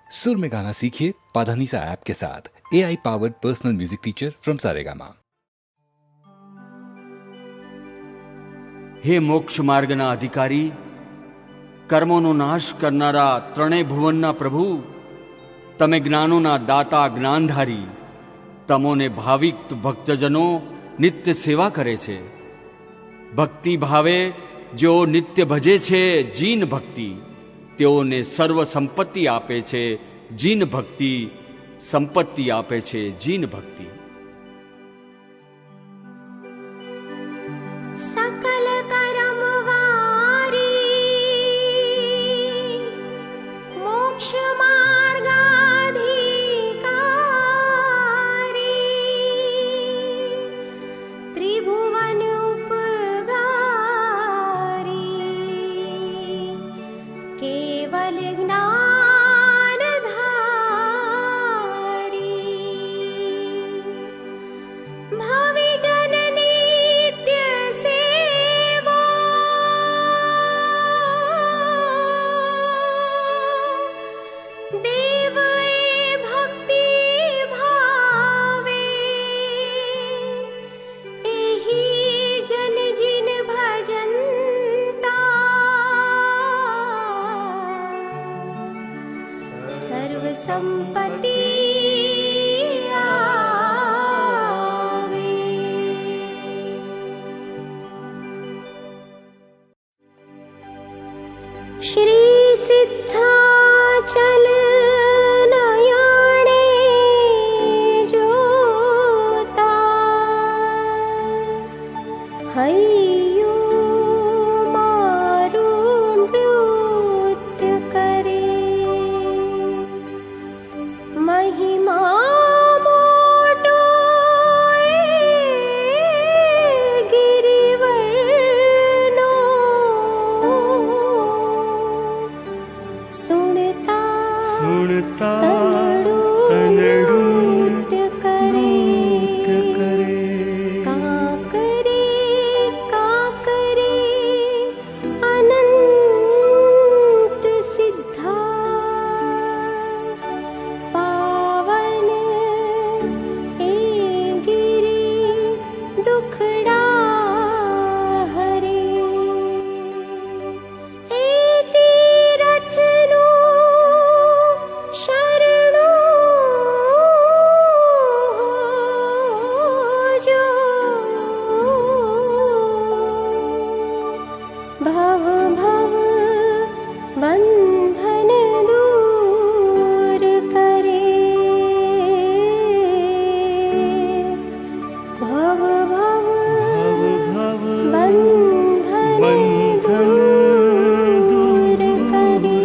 सुर में गाना सीखिए पाधानीसा ऐप के साथ। AI powered personal music teacher from Saregama. હે મોક્ષ માર્ગના અધિકારી, કર્મોનો નાશ કરનારા ત્રણેય ભુવનના પ્રભુ, તમે જ્ઞાનોના દાતા જ્ઞાનધારી, તમોને ભાવિક ભક્તજનો નિત્ય સેવા કરે છે. ભક્તિ ભાવે જેઓ નિત્ય ભજે છે જીન ભક્તિ, તેઓને સર્વ સંપત્તિ આપે છે જીન ભક્તિ, સંપત્તિ આપે છે જીન ભક્તિ. सकल कर्म वारी मोक्ष मार्गाधिकारी त्रिभुवन उपगारी केवल ज्ञानधारी भावी जन नित्य सेवो देव ए भक्ति भावे एही जन जिन भजनता सर्व संपत्ति श्री सिद्धाचल नयने जोता हय्यो मारू नृत्य करे महिमा मोटो गिरिवर्णो सुनता तनडू नृत्य करे काकरे अनंत सिद्धा पावन ए गिरि दुखड़ा हरे ए तीरथनु शरणो जो भव भव बंधन दूर करे भव भव बंधन दूर करे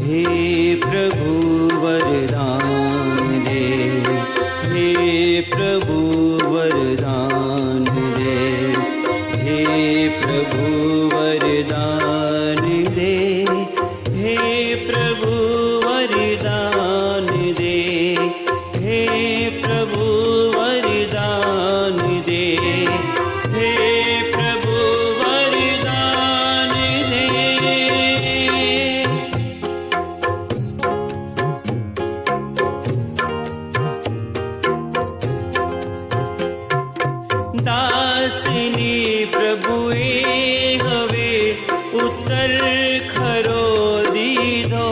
हे प्रभु वरदान दे, हे प्रभु वरदान दे, हे प्रभु वरदान दे, हे प्रभु वरदान दे, हे प्रभु वरदान दे, हे प्रभु वरदान दे. દાસની પ્રભુએ હવે ઉત્તર ખરો દીધો,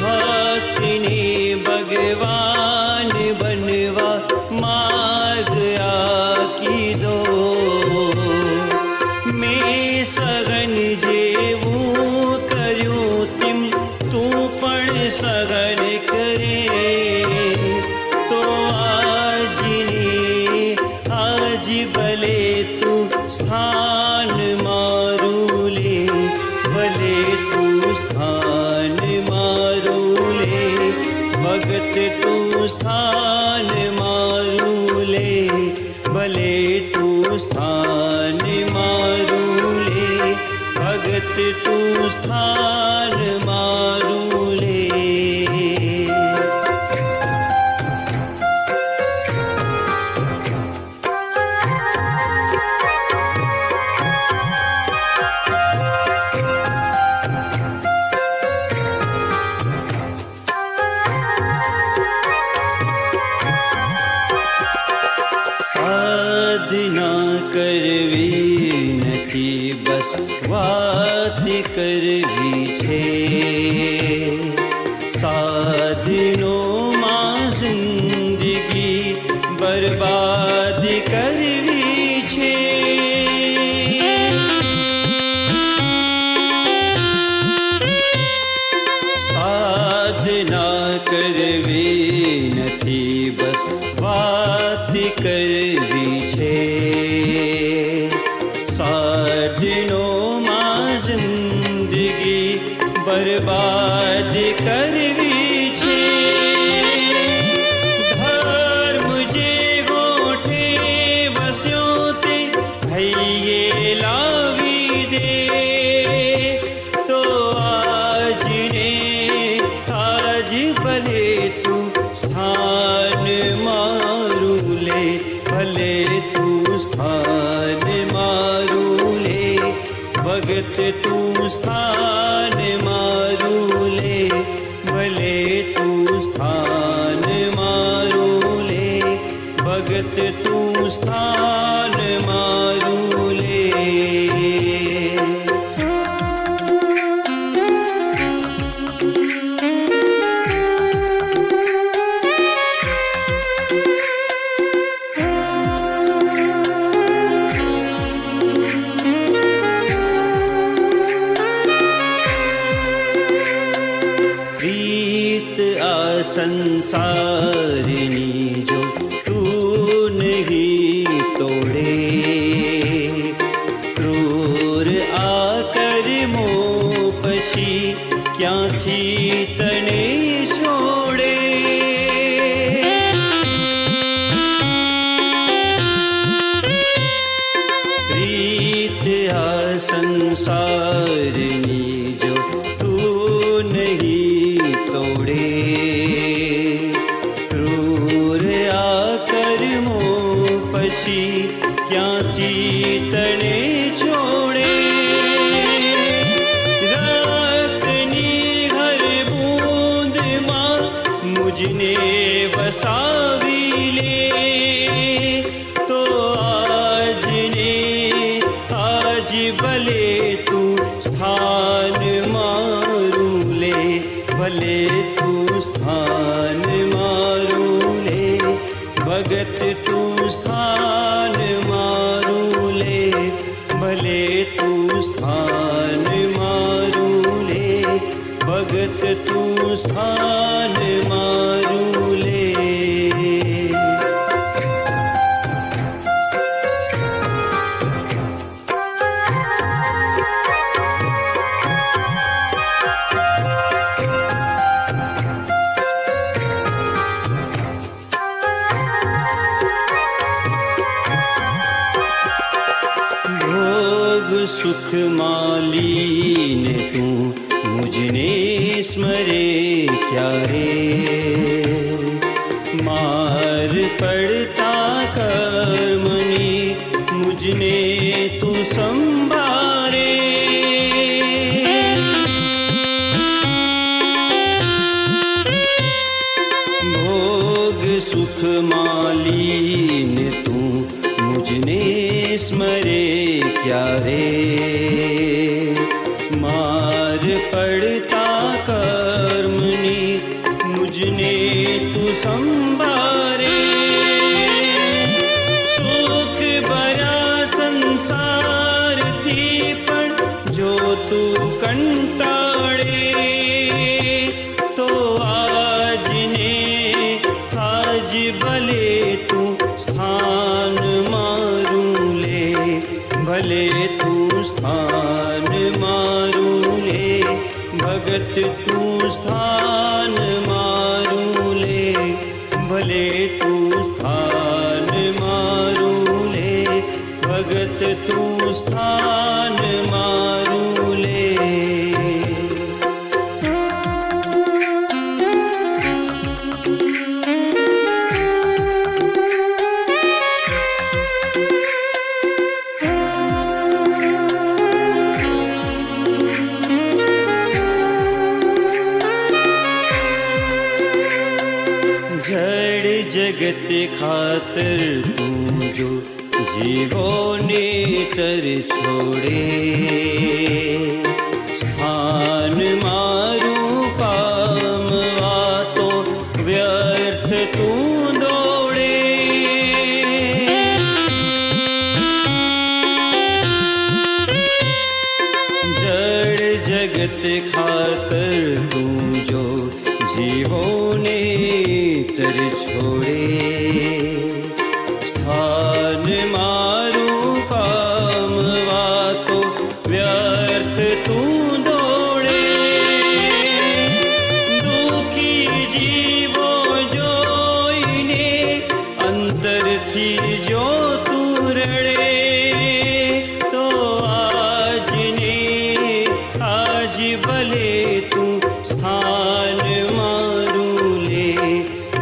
ભક્તિને ભગવાન બનવા માર્ગ આકીધો. મેં સગન જેવું કર્યું તેમ તું પણ સગન કરે તો આજની भले तू स्थान मारू ले, भले तू स्थान मारू ले, भगत तू स्थान मारू ले, भले तू स्थान मारू ले, भगत तू स्थान मारू ले। साधना करवी નથી બસ વાત કરવી છે, સાધનોમાં જિંદગી બરબાદ કરવી છે। સાધના કરવી નથી બસ વાત કરવી છે, સાધનોમાં જિંદગી બરબાદ કરવી છે। ધર્મ જે ગોઠે વસ્યો તે હૈયે લાવી દે, તો આજને આજ ભલે તું સ્થાન મારું લે, ભલે તું સ્થાન મારું લે, ભગત તું સ્થાન મારું લે, ભલે તું સ્થાન મારું લે, ભગત તું સ્થાન મારું લે। प्रीत आ संसारनी जो तू नहीं तोड़े, क्रूर आकर मो પછી ક્યાંથી તને છોડે। પ્રીત આ સંસારની જો તું નહીં તોડે, ક્રૂર આ કર્મો પછી ક્યાંથી તને છોડે। રાતની હર બૂંદમાં મુજને વસાવી લે, તો આજને આજ ભલે તું સ્થાન મારું લે, ભલે તું સ્થાન મારું લે, ભગત તું સ્થાન મારું લે, ભલે તું સ્થાન મારું લે, ભગત તું સ્થાન મારું લે। भोग सुख मालीने तू मुझने स्मरे क्यारे, मार पड़ता कर्मनी मुझने तू संभारे। भोग सुख मालीने तू मुझने स्मरे क्यारे, मार पड़ता कर्मनी मुझने तू संभारे। सुख भरा संसार थी पण जो तू कंटाड़े, तो આજને આજ ભલે તું સ્થાન મારું ભલે તું સ્થાન મારું લે, ભગત તું સ્થાન મારું લે, ભલે તું સ્થાન મારું લે, ભગત તું સ્થાન મારું લે. जड़ जगत खातर तू जो जीवो ने तर छोड़े, स्थान मारू पामवा तो व्यर्थ तू दौड़े. जड़ जगत खातर तू जो जीवो ने तर छोड़े, स्थान मारू पामवा तो व्यर्थ तू दौड़े. दुखी जीवो जोईने अंतरथी जो तू रड़े, तो આજને આજ ભલે તું સ્થાન મારું લે,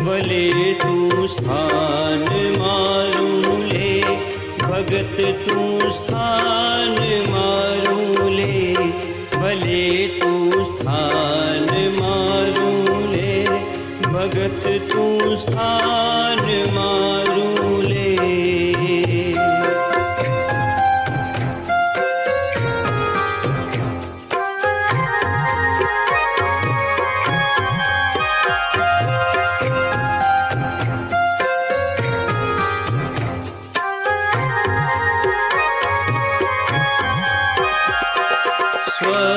ભલે તું સ્થાન મારું લે, ભગત તું સ્થાન મારું લે, ભલે તું સ્થાન મારું લે, ભગત તું સ્થાન મારું લે.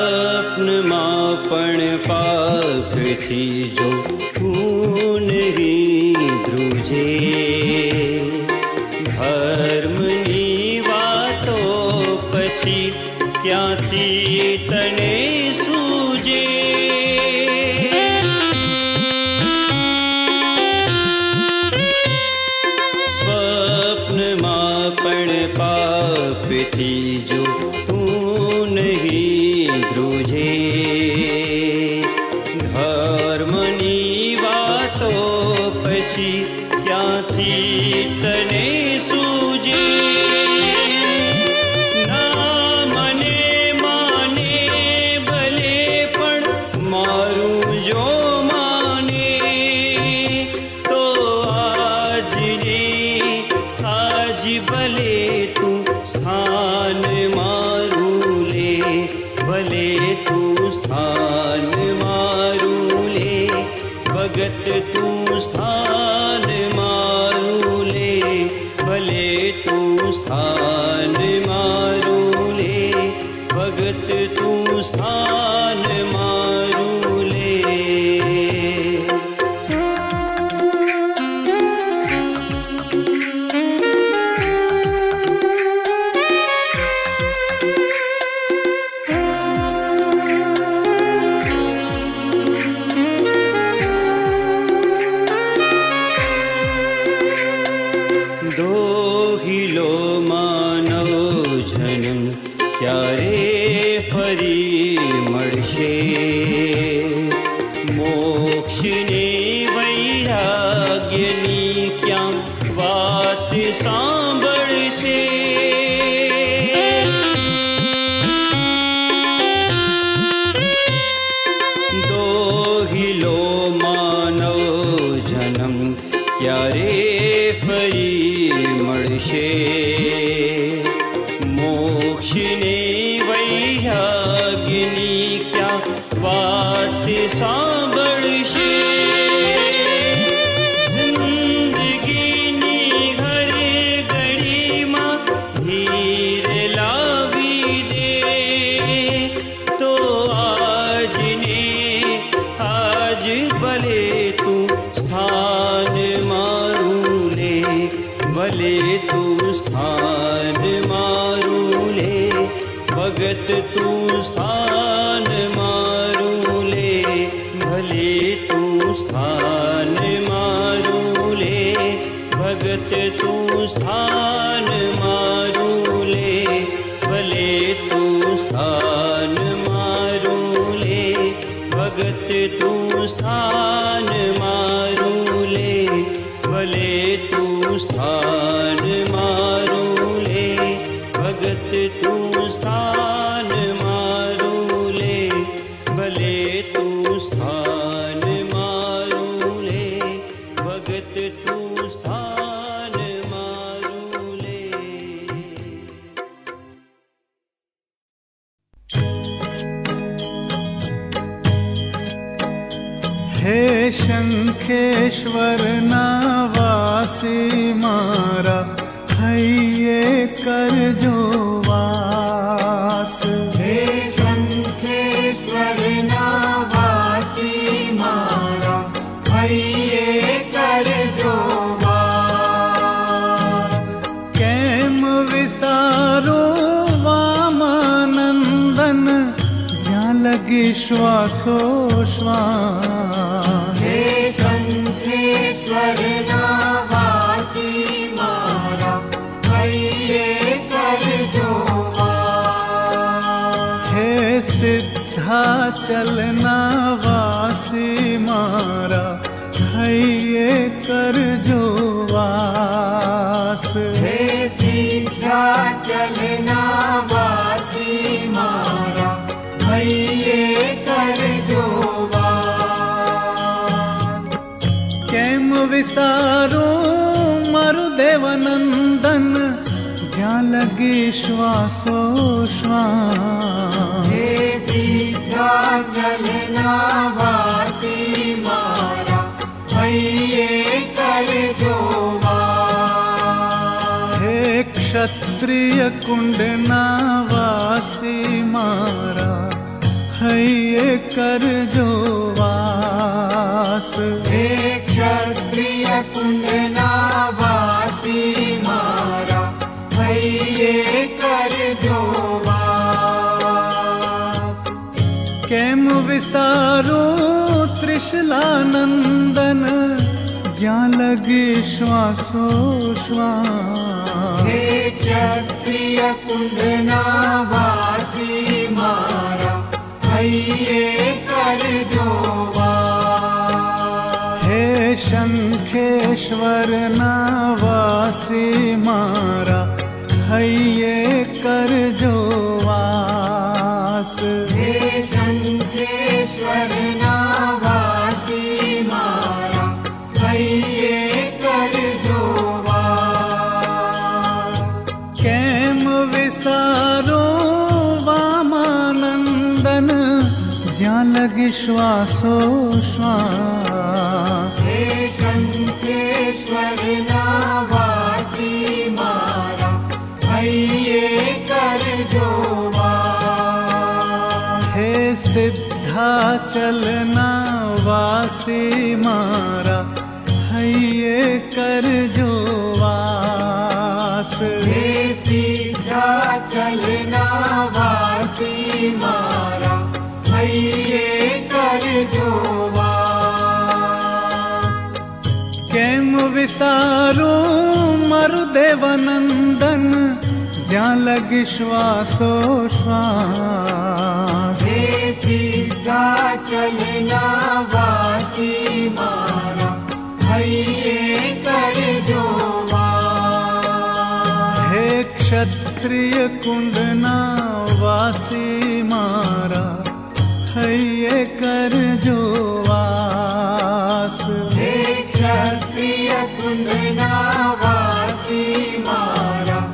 સ્વપ્નમાં પણ પાપથી જો તું નહીં ધ્રુજે, ધર્મની વાતો પછી ક્યાંથી તને સૂજે. સ્વપ્નમાં પણ પાપથી જો તું નહીં ધ્રુજે, ધર્મની વાતો પછી ક્યાંથી તને સૂજે. ના મને માને ભલે પણ મારું જો માને, તો આજને આજ ભલે તું સ્થાન મારું લે, ભલે તું સ્થાન મારું લે, ભગત તું સ્થાન મારું લે, ભલે તું સ્થાન મારું લે, ભગત તું સ્થાન મારું લે. દોહિલો માનવ જન્મ ક્યારે ફરી મળશે, મોક્ષને વૈરાગ્યની ક્યાં વાત સાંભળશે. દોહિલો માનવ જન્મ ક્યારે ફરી મળશે, મોક્ષને વૈરાગ્યની ક્યાં વાત સાંભળશે. જિંદગીની ઘર ઘડીમાં ધીર લાવી દે, તો આજને આજ ભલે તું સ્થાન મારું લે, ભલે તું સ્થાન સ્થાન મારું લે, ભલે તું સ્થાન મારું લે, ભગત તું સ્થાન મારું લે, ભલે તું સ્થાન મારું લે, ભગત તું સ્થાન મારું લે. હે શંખેશ્વરના વાસી મારા હૈયે કરજો વાસ. હે શંખેશ્વરના વાસી મારા હૈયે કરજો વાસ. કેમ વિસારો વામાનંદન જ્યાં લગી શ્વાસો શ્વાસ. હે શંખેશ્વરના વાસી મારા હૈયે કરજો વાસ. હે સિદ્ધાચલના વાસી મારા હૈયે કરજો વાસ. હે સિદ્ધાચલના વાસી મારા હૈયે કરજો વાસ. કેમ વિસારો મારું દેવનંદન જ્યાં લગી શ્વાસો શ્વાસ. હે સિદ્ધાચલના વાસી મારા હૈયે કરજો વાસ. હે ક્ષત્રિય કુંડના વાસી મારા હૈયે કરજો વાસ. હે ક્ષત્રિય કુંડના વાસી મારા હૈયે કરજો વાસ. કેમ વિસારો ત્રિશલાનંદન જ્યાં લગી શ્વાસો શ્વાસ. હે ક્ષત્રિય કુંડના વાસી મારા હૈયે કરજો વાસ. હે શંખેશ્વરના વાસી મારા હૈયે કરજો વાસ. હે શંખેશ્વરના વાસી મારા હૈયે કરજો વાસ. કેમ વિસારો વામાનંદન જ્યાં લગી શ્વાસો શ્વાસ. હે શંખેશ્વરના વાસી મારા હૈયે કરજો વાસ. હે સિદ્ધાચલના વાસી મારા હૈયે કરજો વાસ. હે સિદ્ધાચલના વાસી મારા હૈયે કરજો વાસ. કેમ વિસારો મારું દેવનંદન જ્યાં લગી શ્વાસો શ્વાસ. હે સિદ્ધાચલના વાસી મારા હૈયે કરજો વાસ. હે ક્ષત્રિય કુંડના વાસી મારા હૈયે કરજો વાસ. હે ક્ષત્રિય કુંડના વાસી મારા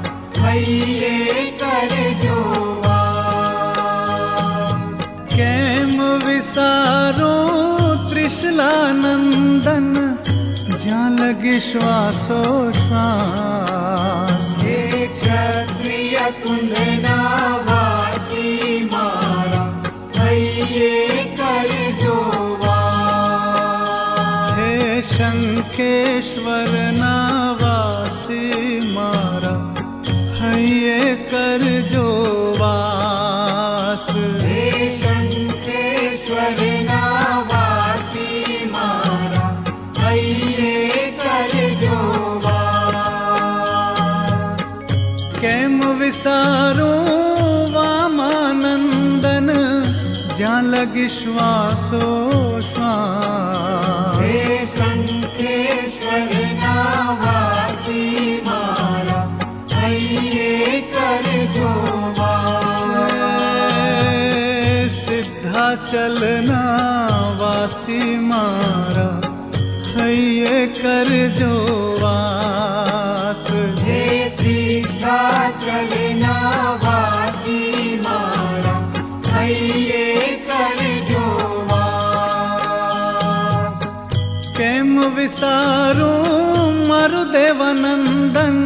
હૈયે કરજો વાસ. કેમ વિસારો ત્રિશલાનંદન જ્યાં લગી શ્વાસો શ્વાસ. હે ક્ષત્રિય કુંડના વાસી મારા હૈયે કરજો વાસ. હે શંખેશ્વરના વાસી મારા હૈયે કરજો વાસ. હે શંખેશ્વરના વાસી મારા હૈયે કરજો વાસ. કેમ વિસારો વામાનંદન જ્યાં લગી શ્વાસોશ્વાસ. હે શંખેશ્વરના વાસી મારા હૈયે કરજો વાસ. સિદ્ધાચલના વાસી મારા હૈયે કરજો વાસ. હે સિદ્ધાચલના વાસી મારા હૈયે કરજો વાસ. કેમ વિસારું મારું દેવાનંદન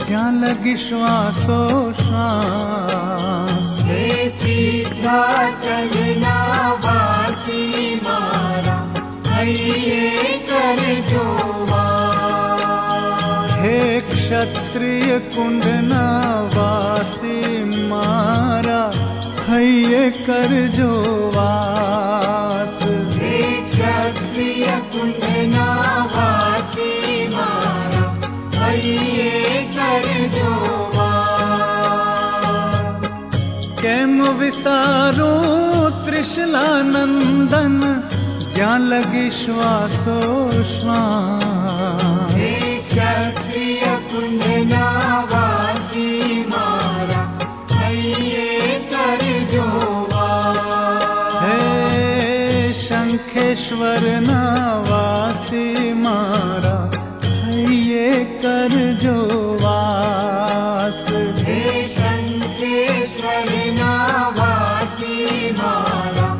જ્યાં લગી શ્વાસોશ્વાસ. હે સિદ્ધાચલના વાસી મારા હૈયે કરજો વાસ. હે ક્ષત્રિય કુંડના વાસી મારા હૈયે કરજો વાસ. હે ક્ષત્રિય કુંડના વાસી મારા હૈયે કરજો વાસ. કેમ વિસારું ત્રિશલાનંદન જ્યાં લગી શ્વાસોશ્વાસ. હે ક્ષત્રિય કુંડના વાસી મારા હૈયે કરજો વાસ. હે શંખેશ્વરના વાસી મારા હૈયે કરજો વાસ. હે શંખેશ્વરના વાસી મારા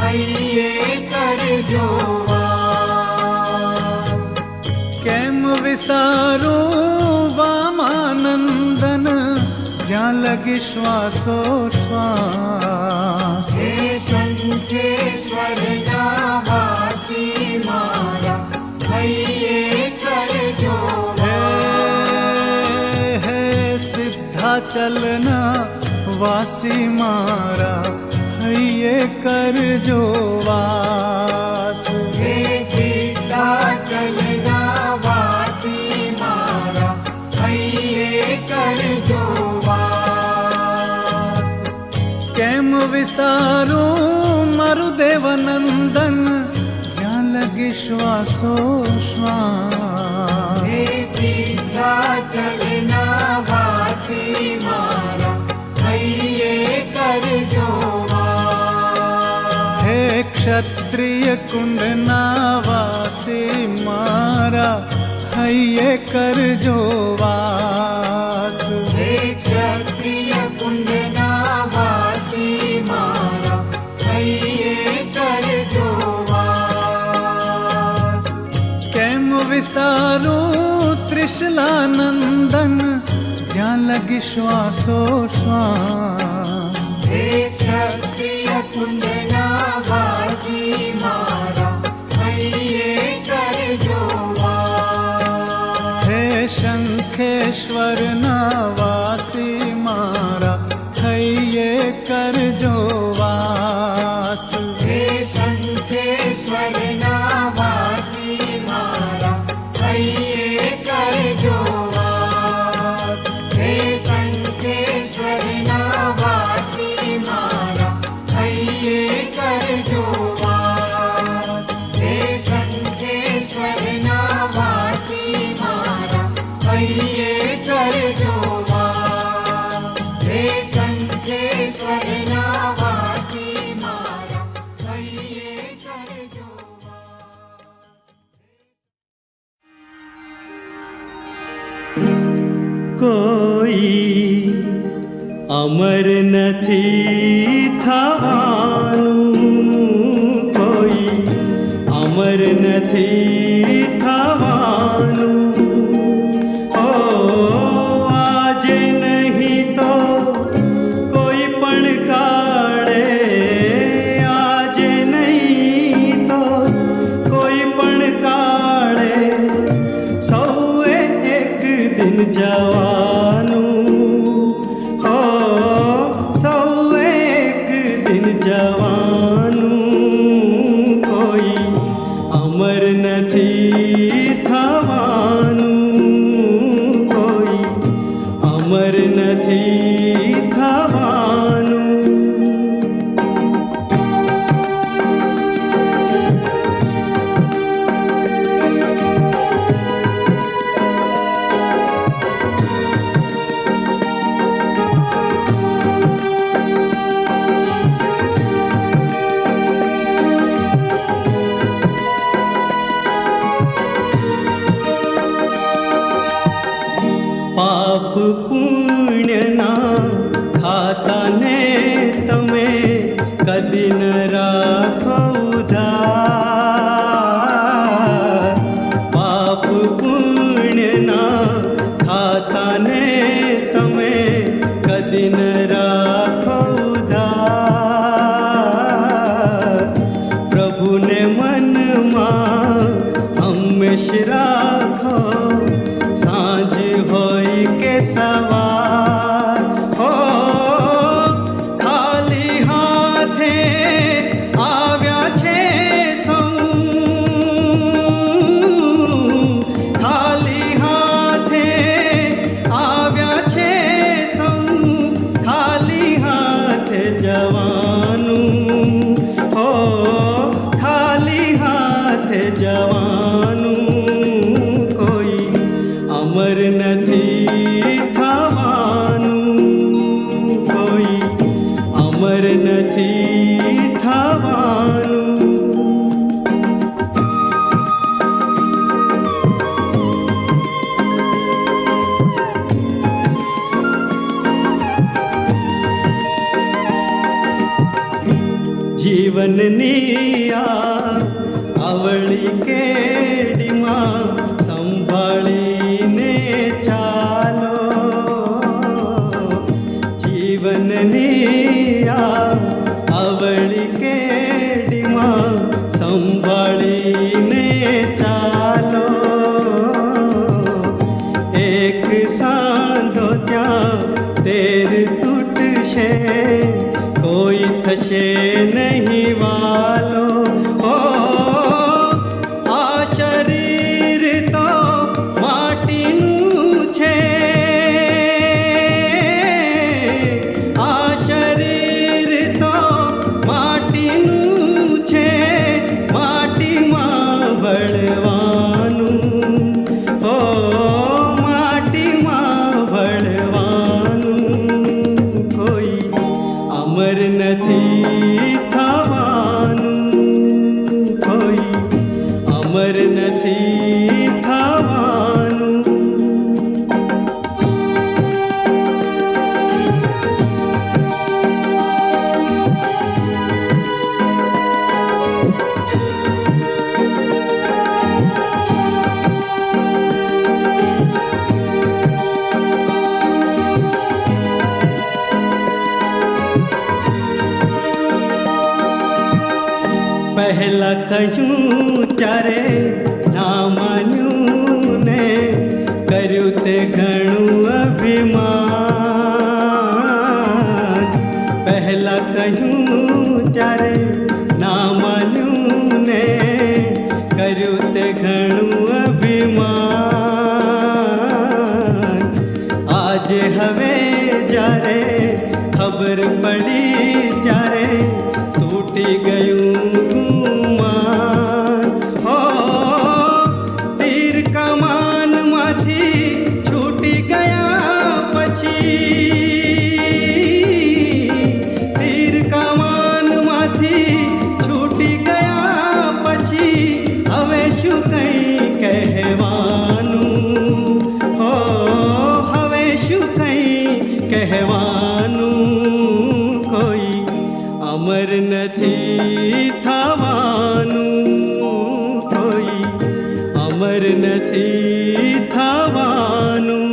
હૈયે કરજો વાસ. કેમ વિસારું વામાનંદન જ્યાં લગી શ્વાસોશ્વાસ. હે શંખેશ્વરના વાસી મારા હૈયે કરજો વાસ. હે સિદ્ધાચલના વાસી મારા હૈયે કરજો વાસ. હે સિદ્ધાચલના વાસી મારા હૈયે કરજો વાસ. કેમ વિસારું મારું દેવાનંદન જ્યાં લગી શ્વાસોશ્વાસ. હે સિદ્ધાચલના વાસી મારા હૈયે કરજો વાસ. હે ક્ષત્રિય કુંડના વાસી મારા હૈયે કરજો વાસ. હે ક્ષત્રિય કુંડના વાસી મારા હૈયે કરજો વાસ. કેમ વિસારું ત્રિશલાનંદન જ્યાં લગી શ્વાસોશ્વાસ. હે ક્ષત્રિય કુંડના વાસી મારા હૈયે કરજો વાસ. હે શંખેશ્વરના વાસી મારા હૈયે કરજો વાસ. હે શંખેશ્વરના વાસી મારા હૈયે કરજો વાસ. હે શંખેશ્વરના વાસી મારા હૈયે કરજો વાસ. હે શંખેશ્વરના વાસી મારા હૈયે કરજો વાસ. હે શંખેશ્વરના વાસી મારા હૈયે કરજો કોઈ અમર નથી થવાનું, કોઈ અમર નથી થવાનું. ઓ આજે નહીં તો કોઈ પણ કાળે, આજે નહીં તો કોઈ પણ કાળે સૌએ એક દિન જવાનું. હો સૌએ એક દિન જવાનું. કોઈ અમર નથી થવાનું, કોઈ અમર નથી થવાનું. કદી ન રાખો ઉધાર પાપ પુણ્યના ખાતાને તમે કદી ન રાખો ઉધાર પ્રભુને મનમાં હંમેશ રાખો સાંજ હોય કે સવાર હો ખાલી હાથે આવ્યા છે સૌ ખાલી હાથે આવ્યા છે સૌ ખાલી હાથે જવાનું હો ખાલી હાથે જવાનું કોઈ અમર નથી થવાનું કોઈ અમર નથી થવાનું જીવનની આ આવળી કેડીમાં સંભાળીને ચાલો જીવનની આ આવળી કેડીમાં સંભાળીને ચાલો એક સાંધો ત્યાં તેર તૂટશે કોઈ થશે નહીં વાલો ઓ આ શરીર તો માટીનું છે આ શરીર તો માટીનું છે માટીમાં ભળવાનું ઓ માટીમાં ભળવાનું કોઈ અમર નથી થવાનું કોઈ અમર નથી થવાનું પહેલા કહ્યું ત્યારે ના માન્યું ને કર્યું તે ઘણું અભિમાન પહેલા કહ્યું ત્યારે ના માન્યું ને કર્યું તે ઘણું અભિમાન આજે હવે જ્યારે ખબર પડી ત્યારે તૂટી ગયું ગુમાન હો તીર કમાનમાંથી છૂટી ગયા પછી તીર કમાનમાંથી છૂટી ગયા પછી હવે શું કંઈ કહેવાનું હો હવે શું કંઈ કહેવાનું કોઈ અમર નથી થવાનું કોઈ અમર નથી થવાનું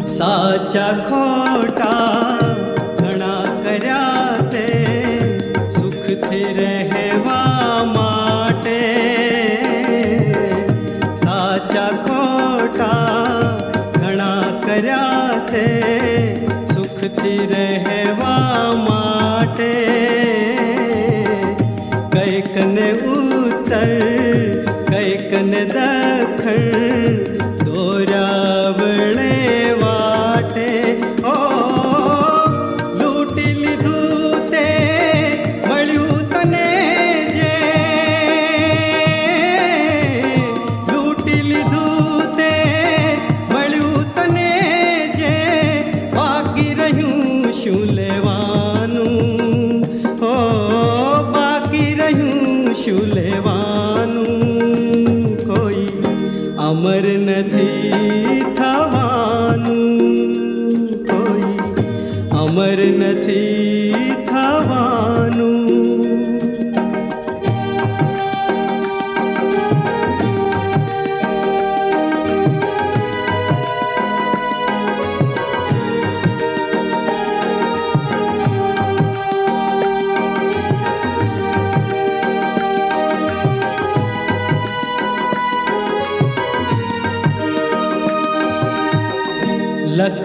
સાચા ખોટા ઘણા કર્યા તે સુખથી રહેવા માટે સાચા ખોટા ઘણા કર્યા તે સુખથી રહેવા માટે કઈક ને ઉત્તર કઈક ને દખણ દોરાવળે વાટે ઓ લૂંટી લીધું તે મળ્યું તને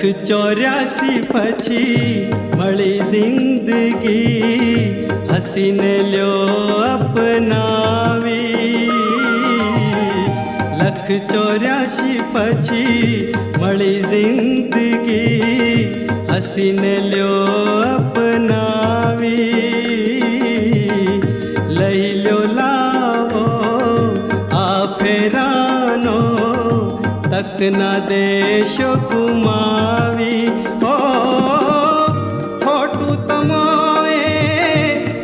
84 પછી મળી જિંદગી હસીને લ્યો અપનાવી 84 પછી મળી જિંદગી હસીને લ્યો અપનાવી લઈ લ્યો લાવો આ ફેરાનો તક ના દેશો ગુમાવી હો ખોટું તમોએ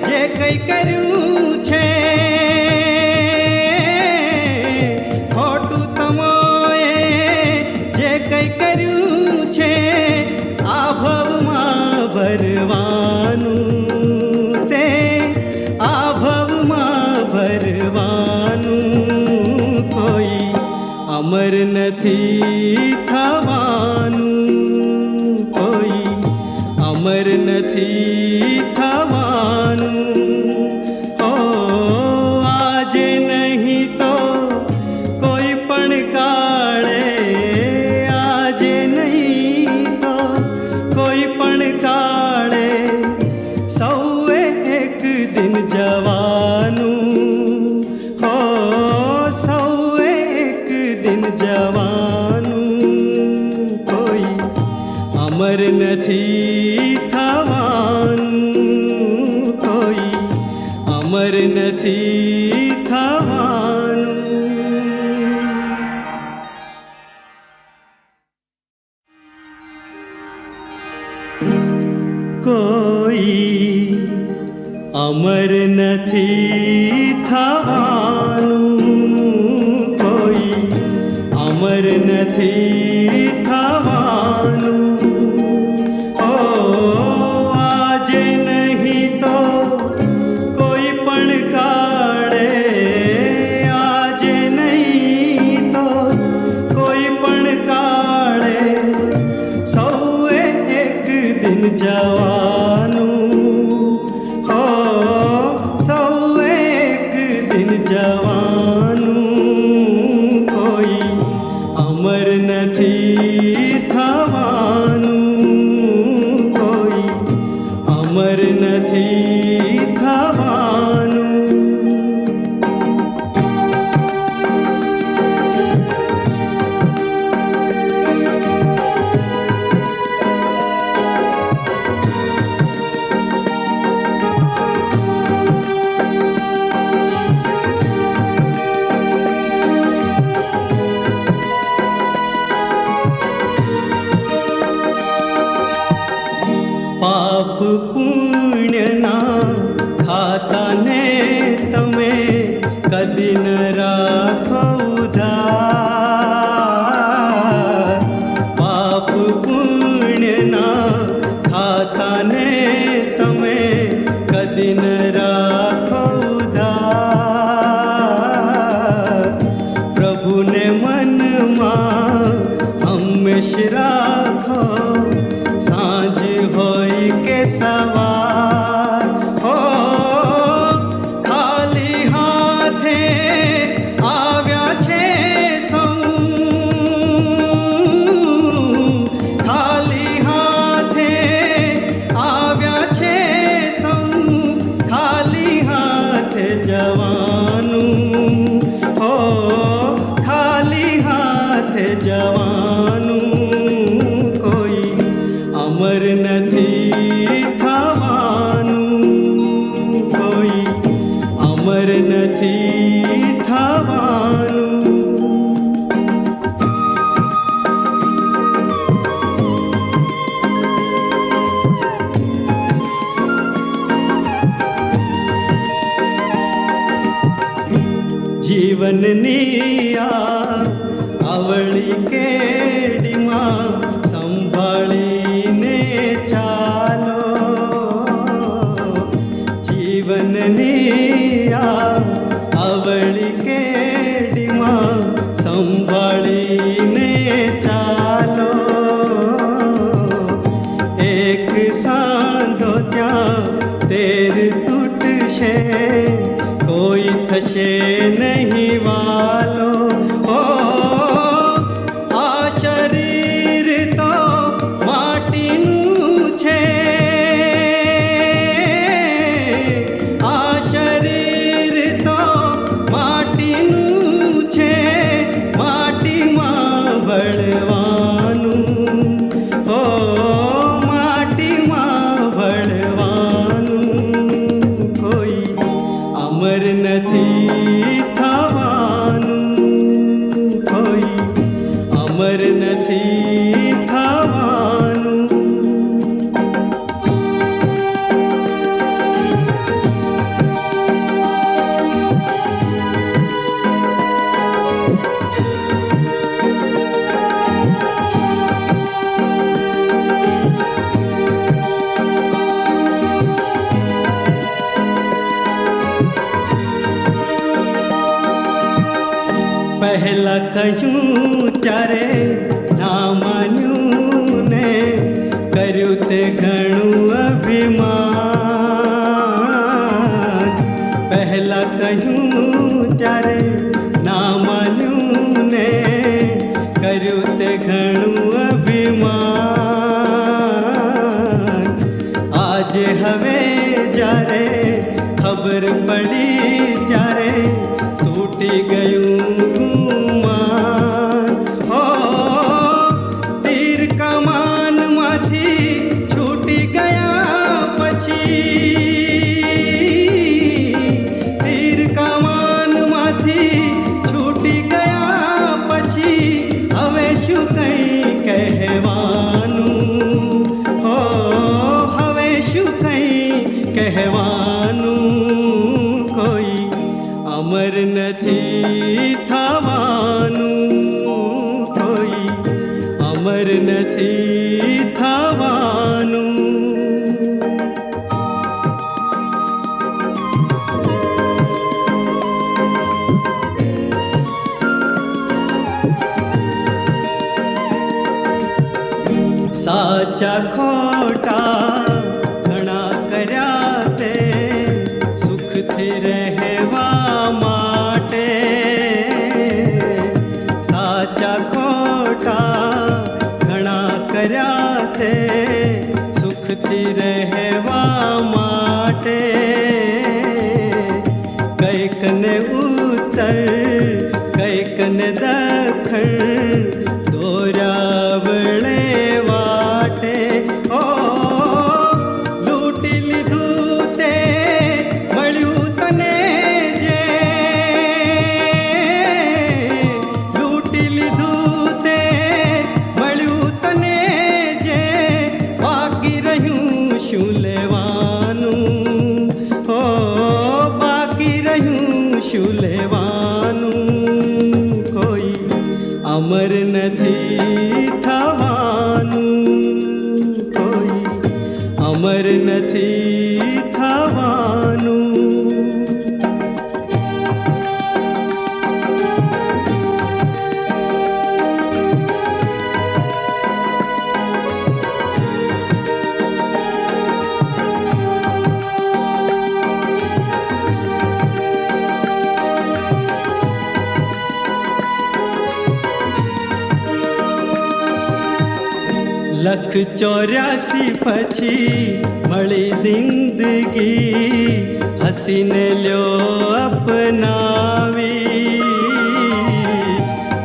જે કંઈ કર્યું છે ખોટું તમોએ જે કંઈ કર્યું છે આ ભવમાં ભરવાનું તે આ ભવમાં ભરવાનું કોઈ અમર નથી થવાનું કોઈ અમર નથી થવાનું ઓ આજે નહીં તો કોઈ પણ કાળે આજે નહીં તો કોઈ પણ કાળે સૌએ એક દિન જવાનું હો સૌએ એક દિન જવાનું કોઈ અમર નથી થવાનું કોઈ અમર નથી થવાનું કોઈ અમર નથી થવાનું કોઈ અમર નથી થવાનું ઓ આજે નહીં તો કોઈ પણ કાળે આજે નહીં તો કોઈ પણ કાળે સૌએ એક દિન જવાનું હો સૌએ એક દિન જવાનું કોઈ અમર નથી થવાનું કોઈ અમર નથી થવાનું પાપ પુણ્યના ખાતાને તમે કદી ન રાખો ઉધાર પાપ પુણ્યના ખાતાને તમે કદી ન રાખો ઉધાર પ્રભુને મનમાં હંમેશ રાખો સાંજ હોય કે સવાર હો ખાલી હાથે આવ્યા છે સૌ ખાલી હાથે આવ્યા છે સૌ ખાલી હાથે જવાનું હો ખાલી હાથે જવાનું કોઈ અમર નથી થવાનું કોઈ અમર નથી થવાનું જીવનની આ અવળી કેડીમાં સંભાળીને ચાલો જીવનની આ અવળી કેડીમાં સંભાળીને ચાલો એક સાંધો ત્યાં તેર તૂટશે કોઈ થશે નહીં વાલો ઓ આ શરીર તો પહેલા કહ્યું ત્યારે ના માન્યું ને કર્યું તે ઘણું અભિમાન. પહેલા કહ્યું ત્યારે ના માન્યું ને કર્યું તે ઘણું અભિમાન. આજે હવે જ્યારે ખબર પડી ત્યારે તૂટી ગયું ગુમાન. હો તીર કમાનમાંથી છૂટી ગયા પછી, તીર કમાનમાંથી છૂટી ગયા પછી હવે શું કંઈ કહેવાનું? હો હવે શું કંઈ કહેવાનું? કોઈ અમર નથી થવાનું, કોઈ અમર નથી થવાનું. સાચા ખોટા ઘણા કર્યા તે સુખથી રહેવા માટે. સાચા ખોટા ઘણા કર્યા તે સુખથી રહેવા માટે. કંઈક ને ઉત્તર કંઈક ને દખણ દોર્યા વળે વાટે. ઓ લૂંટી લીધું તે મળ્યું તને જે, લૂંટી લીધું તે મળ્યું તને જે, બાકી રહ્યું શું લેવાનું? ઓ બાકી રહ્યું શું લેવાનું? કોઈ અમર નથી થવાનું, કોઈ અમર નથી થવાનું. લખ 84 પછી મળી જિંદગી, હસીને લ્યો અપનાવી.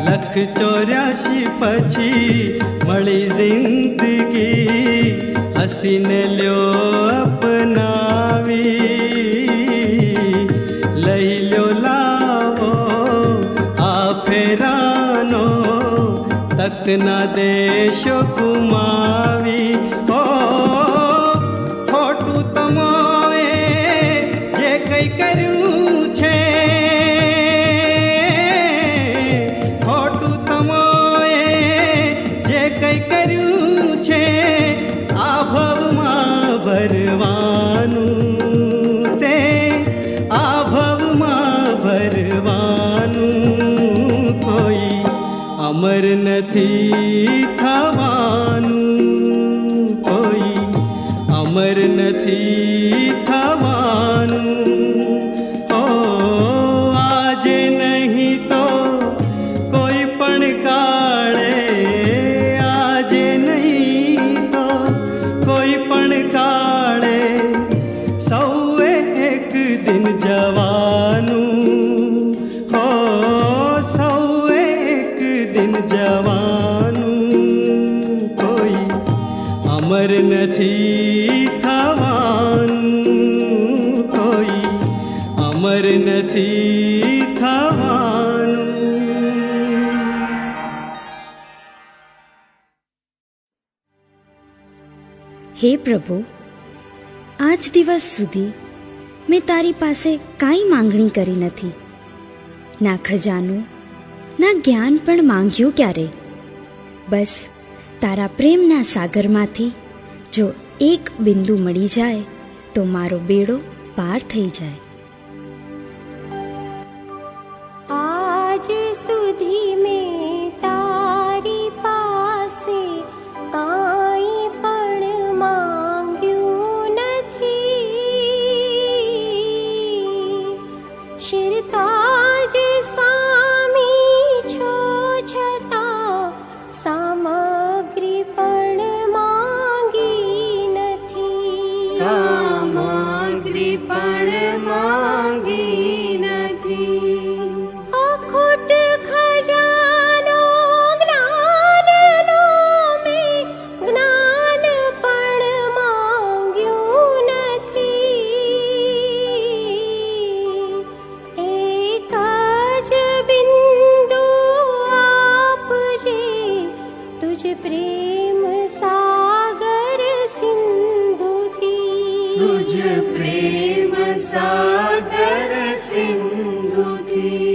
લખ 84 પછી મળી જિંદગી, હસીને લ્યો અપનાવી. લઈ લ્યો લાવો આ ફેરાનો, તક ના દેશો ગુમાવી. ઓ ખોટું તમોએ જે કંઈ કર્યું છે, ખોટું તમોએ જે કંઈ કર્યું છે, આ ભવમાં ભરવાનું તે, આ ભવમાં ભરવાનું. કોઈ અમર નથી થવાનું, કોઈ અમર નથી થવાનું. ઓ આજે નહીં તો કોઈ પણ કાળે, આજે નહીં તો કોઈ પણ કાળે સૌએ એક દિન જવાનું. હો સૌએ એક દિન જવાનું. કોઈ અમર નથી થવાનું, કોઈ અમર નથી થવાનું. હે પ્રભુ, આજ દિવસ સુધી મેં તારી પાસે કાંઈ માંગણી કરી નથી. ના ખજાનો ના જ્ઞાન પણ માંગ્યું ક્યારે. બસ તારા પ્રેમના સાગરમાંથી જો એક બિંદુ મળી જાય તો મારો બેડો પાર થઈ જાય. આજ સુધી સુધી મેં તારી પાસે કાંઈ પણ માંગ્યું નથી. શિરતાજ સ્વામી છો છતાં સામગ્રી પણ માંગી નથી. સામગ્રી પણ માંગી નથી. અખૂટ ખજાનો જ્ઞાનનો મેં જ્ઞાન પણ માંગ્યું નથી. એક જ બિંદુ આપજે તુજ પ્રેમ સાગર સિંધુથી. તુજ પ્રેમ સાગર સિંધુથી.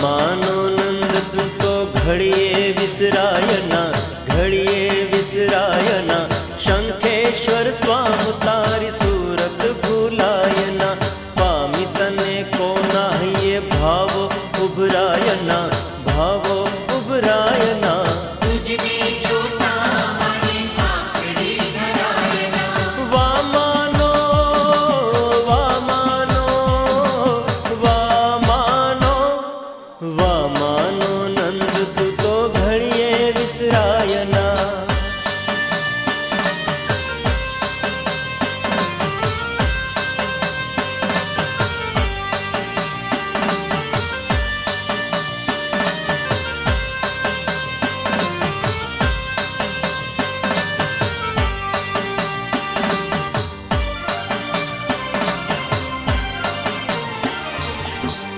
માનો નંદ તું તો ઘડીએ વિસરાયના, ઘડીએ વિસરાયના. શંખેશ્વર સ્વામ તારી સુરત ભૂલાયના. પામી તને કોનાહીએ ભાવો ઉભરાયના, ભાવો ઉભરાયના. વામાનો વામાનો વામાનો વામાનો નંદ તું તો ઘડીએ વિસરાયના.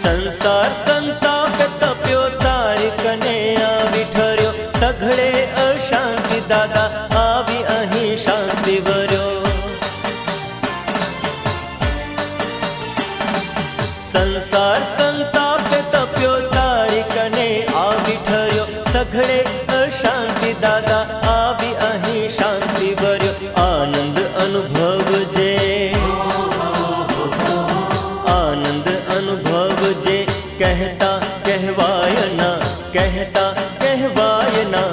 સંસાર સંતાપ તપ્યો તારી કને આવી ઠર્યો. સઘળે અશાંતિ દાદા આવી અહીં શાંતિ વર્યો. સંસાર સંતાપ તપ્યો તારી કને આવી ઠર્યો. સઘળે અશાંતિ દાદા આવી અહીં શાંતિ વર્યો. આનંદ અનુભવજે, આનંદ અનુભવજે. કહેતા કહેવાયના, કહેતા કહેવાયના.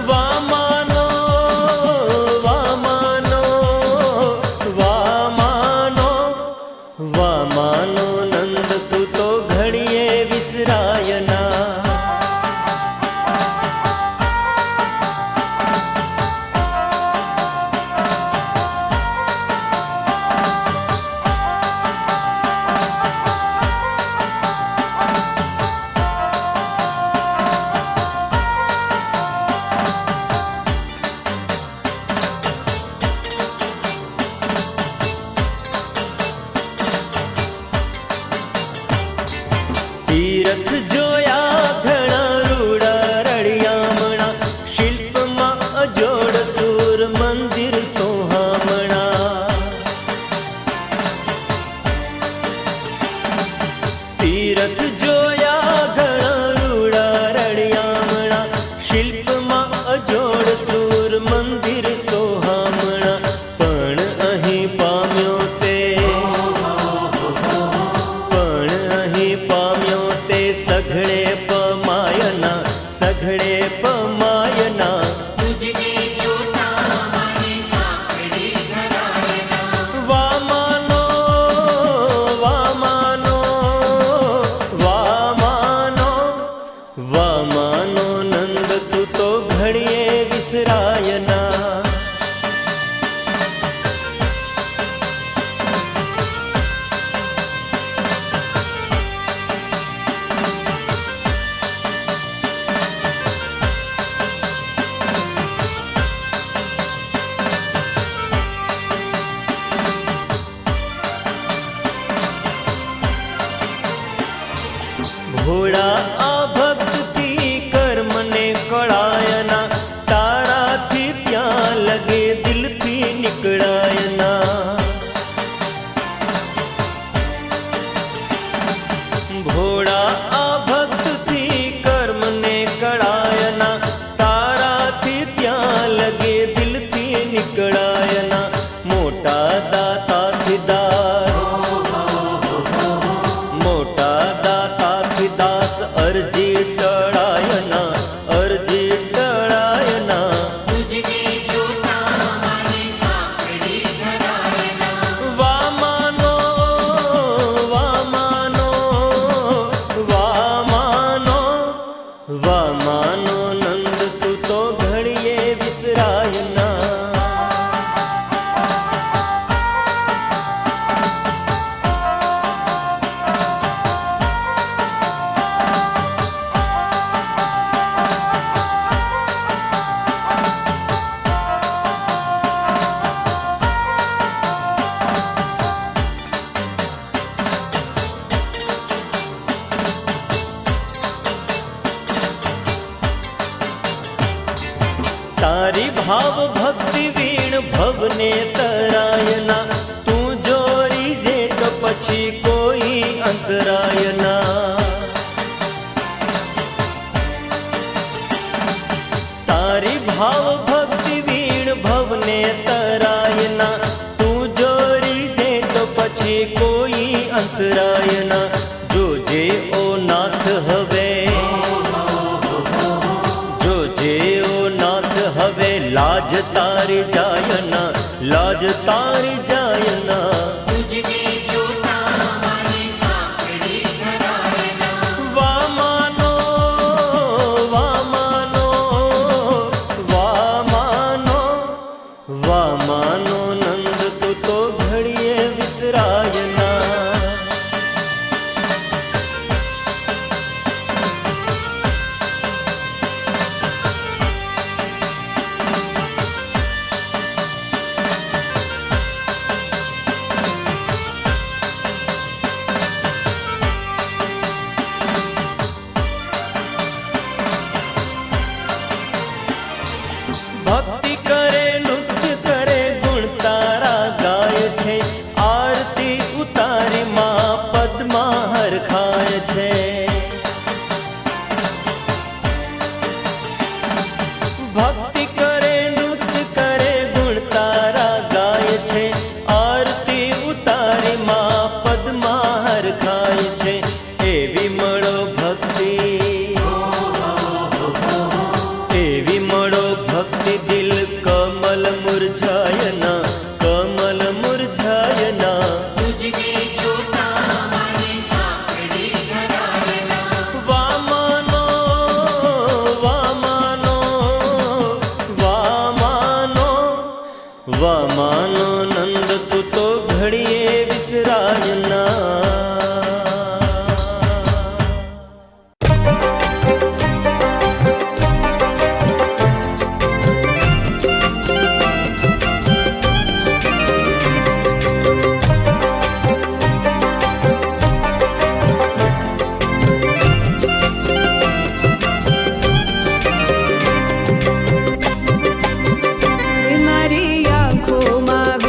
વામાનો વામાનો વામાનો વામાનો નંદ તું તો ઘડીએ વિસરાયના. તારી ભાવ ભક્તિ વીણ ભવને તરાયના, તું જો રીઝે તો પછી કોઈ અંતરાયના. તારી ભાવ ભક્તિ વીણ ભવને તરાયના, તું જો રીઝે તો પછી કોઈ અંતરાયના. જોજે ઓ નાથ હવે, જોજે ઓ નાથ હવે, લાજ તારી જાયના, લાજ તારી જાયના. तुझने जोता माने काकड़ी धरायना, વામાનો વામાનો વામાનો વામાનો નંદ તું તો ઘડીએ વિસરાયના. ભક્તિ કરે નૃત્ય કરે ગુણ તારા ગાય છે, આરતી ઉતારી માં પદ્મા હરખાય છે. ભક્તિ કરે નૃત્ય કરે ગુણ તારા ગાય છે, આરતી ઉતારી માં પદ્મા હરખાય છે. એવી મળો ભક્તિ, એવી મળો ભક્તિ, દિલ કમલ મુરઝાયના, કમલ મુરઝાયના. तुझने जोता माने काकड़ी धरायना, વામાનો વામાનો વામાનો વામાનો નંદ તું તો ઘડીએ વિસરાયના. મારી આંખોમાં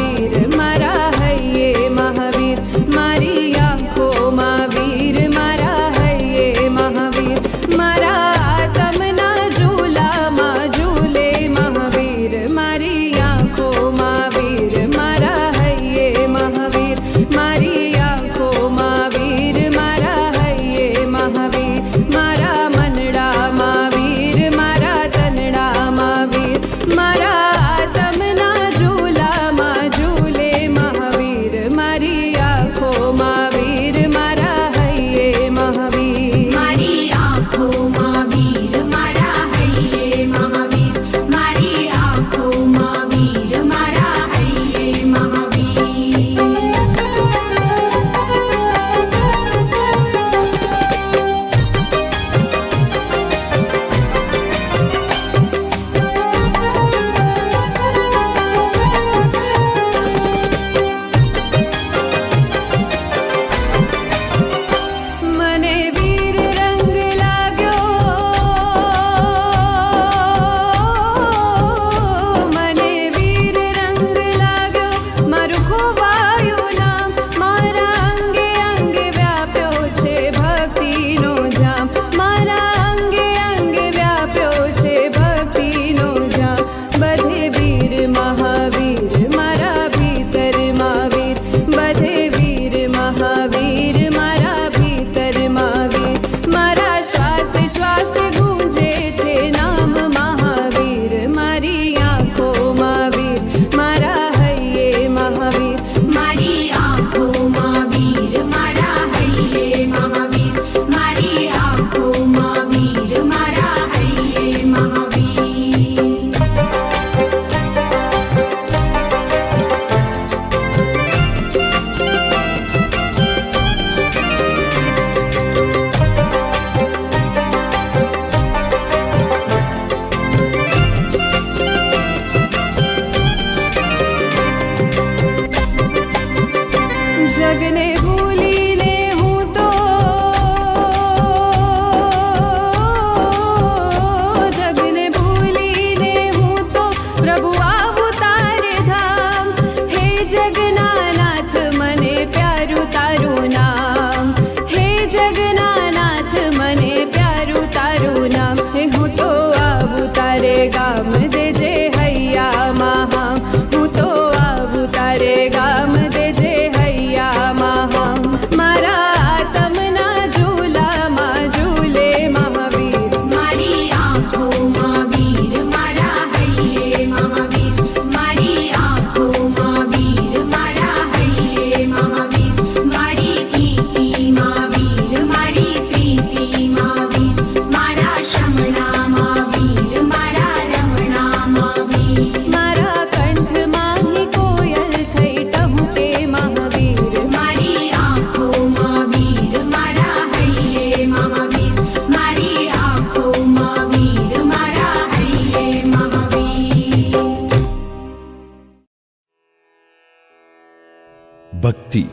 ભક્તિ,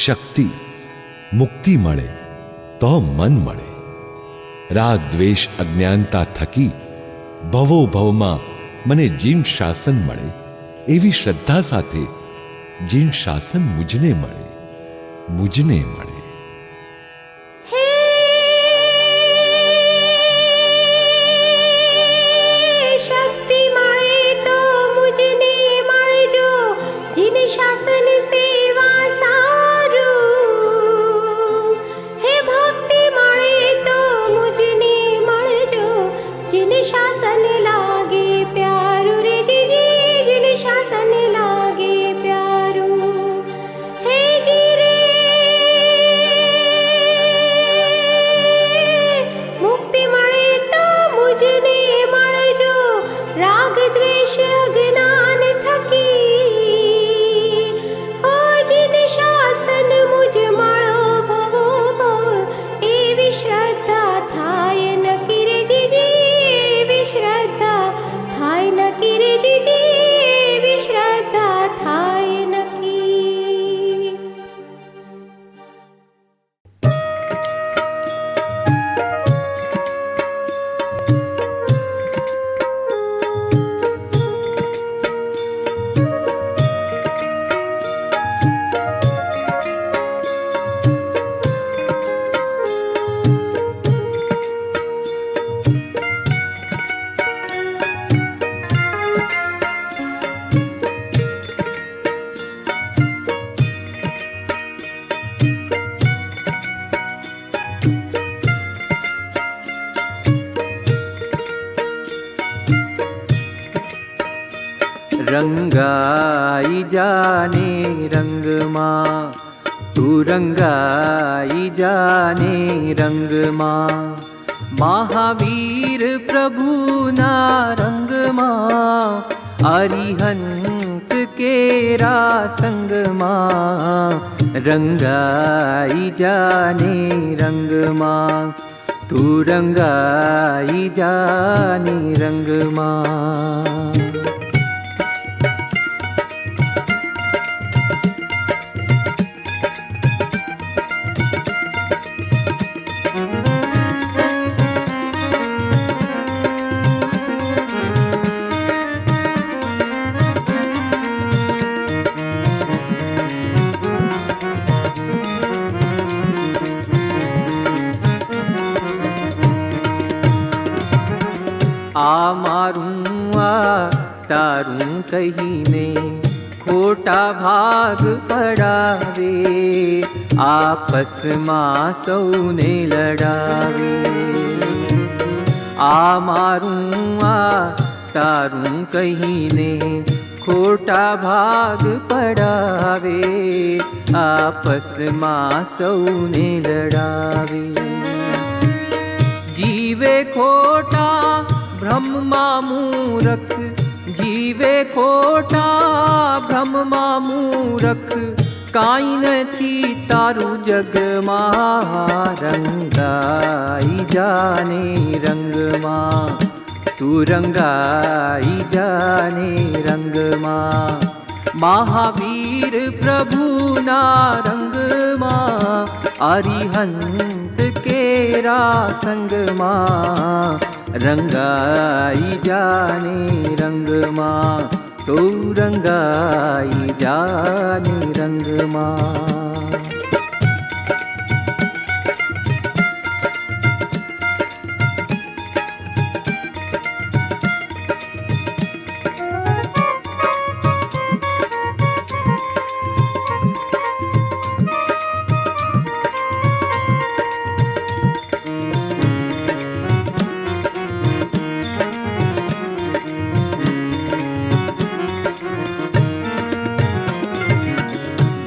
શક્તિ, મુક્તિ મળે તો મન મળે. રાગ દ્વેષ અજ્ઞાનતા થકી ભવો ભવમાં મને જીન શાસન મળે, એવી શ્રદ્ધા સાથે જીન શાસન મુજને મળે, મુજને મળે. શક્તિ મળે તો મુજને મળજો, જીન શાસન સેવા સારું. હે ભક્તિ મળે તો મુજને મળજો, જીન શાસન લાગે પ્યારું રે જીજી, જીન શાસન લાગે પ્યારું. હે જી રે મુક્તિ મળે તો મુજને મળજો, રાગ દ્વેષ અજ્ઞાન થકી. ઓ જીન શાસન મુજ મળો ભવો ભવ, એવી શ્રદ્ધા થાય નકી રે જીજી, એવી શ્રદ્ધા થાય નકી રે જીજી, એવી શ્રદ્ધા થાય નકી. रंगाई जाने रंगमा, तू रंगाई जाने रंगमा. महावीर प्रभुना रंगमा, अरिहंत केरा संगमा. रंगाई जाने रंगमा, तू रंगाई जाने रंगमा. आ मारूं आ तारूं कहीने खोटा भाग पड़ावे, आपसમાં સૌને લડાવે. આ મારું આ તારું કહીને ખોટા ભાગ પડાવે, આપસમાં સૌને લડાવે. જીવે ખોટા ભ્રમમાં મૂરખ, જીવે ખોટા ભ્રમમાં મૂરખ, કાંઈ નથી તારું જગમાં. રંગાઈ જાને રંગમાં, તું રંગાઈ જાને રંગમાં. મહાવીર પ્રભુના રંગમાં, અરિહંત કેરા સંગમાં. રંગાઈ જાને રંગમાં, તો રંગાઈ જાને રંગમાં.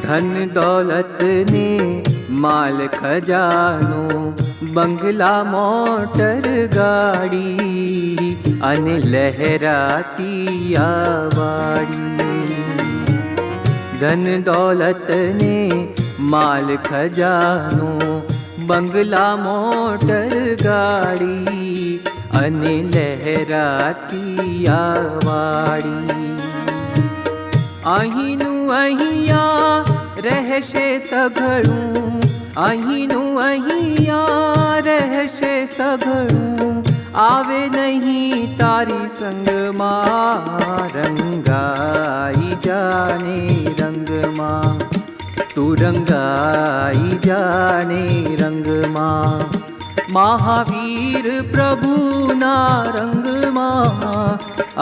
ધન દોલત ને માલ ખજાનો, બંગલા મોટર ગાડી, અને લહેરાતી આ વાડી. ધન દોલત ને માલ ખજાનો, બંગલા મોટર ગાડી, અને લહેરાતી આ વાડી. અહીંનું અહીંયા રહ રહેશે સઘળું, અહીંનું અહીંયા રહેશે સઘળું, આવે નહીં તારી સંગમાં, રંગાઈ જાને રંગમાં, તું રંગાઈ જાને રંગમાં, મહાવીર પ્રભુના રંગમાં,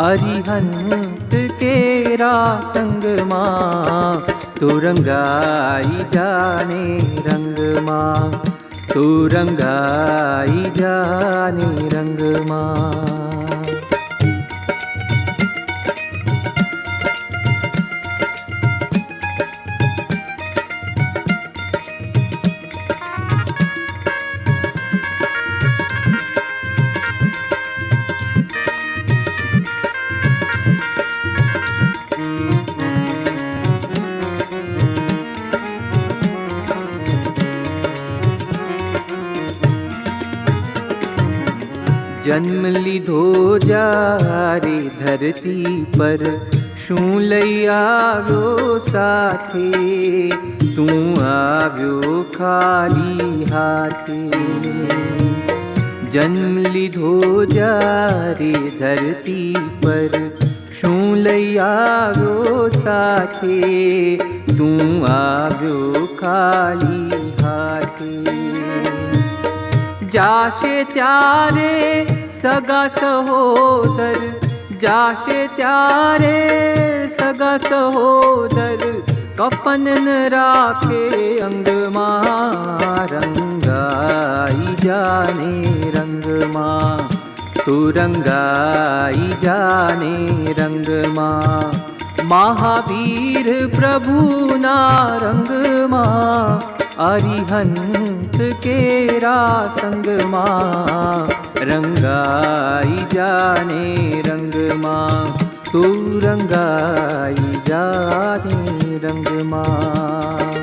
અરિહંત કેરા સંગમાં, તું રંગાઈ જાને રંગમાં, તું રંગાઈ જાને રંગમાં. જન્મ લીધો જ્યારે ધરતી પર, શું લઈ આવ્યો સાથે, તું આવ્યો ખાલી હાથે. જન્મ લીધો જ્યારે ધરતી પર, શું લઈ આવ્યો સાથે, તું આવ્યો ખાલી હાથે. જાશે ત્યારે સગા સહોદર, જાશે ત્યારે સગા સહોદર, કફન ન રાખે અંગમાં, રંગાઈ જાને રંગમાં, તું રંગાઈ જાને રંગમાં, મહાવીર પ્રભુના રંગમાં, અરિહંત કેરા સંગમાં, રંગાઈ જાને રંગમાં, તું રંગાઈ જાને રંગમાં.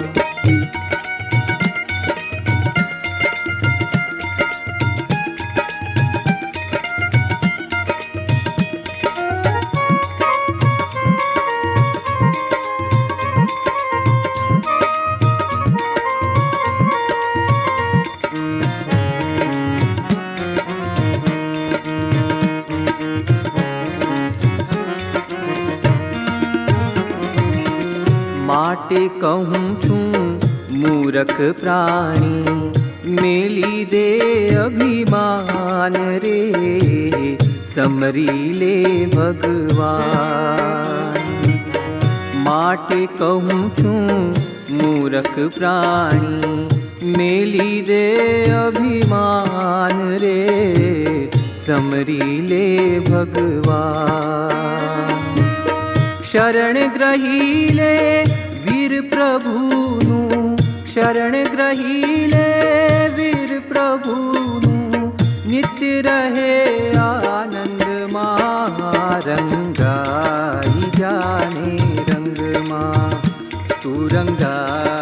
માટે કહું છું મૂરખ પ્રાણી, મેલી દે અભિમાન રે, સમરી લે ભગવાન. માટે કહું છું મૂરખ પ્રાણી, મેલી દે અભિમાન રે, સમરી લે ભગવાન. શરણ ગ્રહી લે વીર પ્રભુનું, શરણ ગ્રહી લે વીર પ્રભુનું, નિત્ય રહે આનંદમાં, રંગાઈ જાને રંગમાં, તું રંગાઈ